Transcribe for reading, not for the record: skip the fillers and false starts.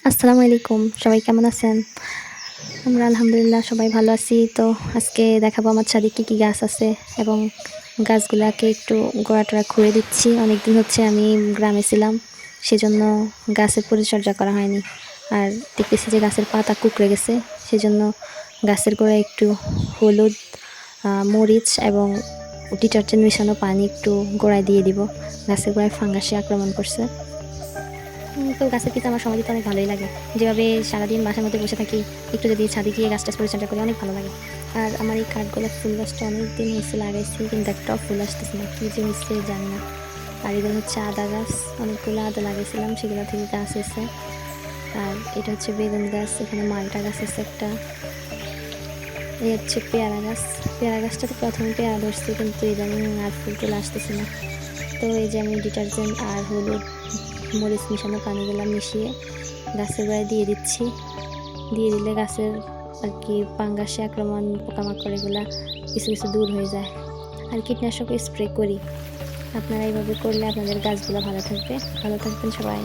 আসসালামু আলাইকুম। সবাই কেমন আছেন? আমরা আলহামদুলিল্লাহ সবাই ভালো আছি। তো আজকে দেখাবো আমার ছাদে কি গাছ আছে এবং গাছগুলাকে একটু গোড়া-টোড়া খুঁড়ে দিচ্ছি। অনেকদিন হচ্ছে আমি গ্রামে ছিলাম। সেজন্য গাছের পরিচর্যা করা হয়নি। আর দেখতেছি যে গাছের পাতা কুঁকড়ে গেছে। সেজন্য গাছের গোড়ায় একটু হলুদ, মরিচ এবং ডিটারজেন্ট মেশানো পানি একটু গোড়ায় দিয়ে দিব। গাছের গোড়ায় ফাঙ্গাসে আক্রমণ করছে। তো গাছের পিছনে আমার সময় দিতে অনেক ভালোই লাগে। যেভাবে সারাদিন বাসার মধ্যে বসে থাকি, একটু যদি ছাদে গিয়ে গাছ-টাছ পরিচর্যা করি অনেক ভালো লাগে। আর আমার এই কাঠগোলাপ ফুল গাছটা অনেকদিন হয়েছে লাগাইছি, কিন্তু একটাও ফুল আসতেছে না। কী যে হইছে জানি না। আর এগুলো হচ্ছে আদা গাছ, অনেকগুলো আদা লাগাইছিলাম, সেগুলো থেকে গাছ হয়েছে। আর এটা হচ্ছে বেগুন গাছ, এখানে মালটা গাছ আছে একটা। এই হচ্ছে পেয়ারা গাছ। পেয়ারা গাছটাতে প্রথমে পেয়ারা ধরছে, কিন্তু ইদানিং আর ফুল-টুল আসতেছে না। তো এই যে আমি ডিটারজেন্ট আর হলুদ, মরিচ মিশানো পানিগুলো মিশিয়ে গাছের গোড়ায় দিয়ে দিচ্ছি। দিয়ে দিলে গাছের আর কি ফাঙ্গাসে আক্রমণ, পোকামাকড় এগুলা কিছু কিছু দূর হয়ে যায়। আর কীটনাশক স্প্রে করি। আপনারা এইভাবে করলে আপনাদের গাছগুলো ভালো থাকবে। ভালো থাকবেন সবাই।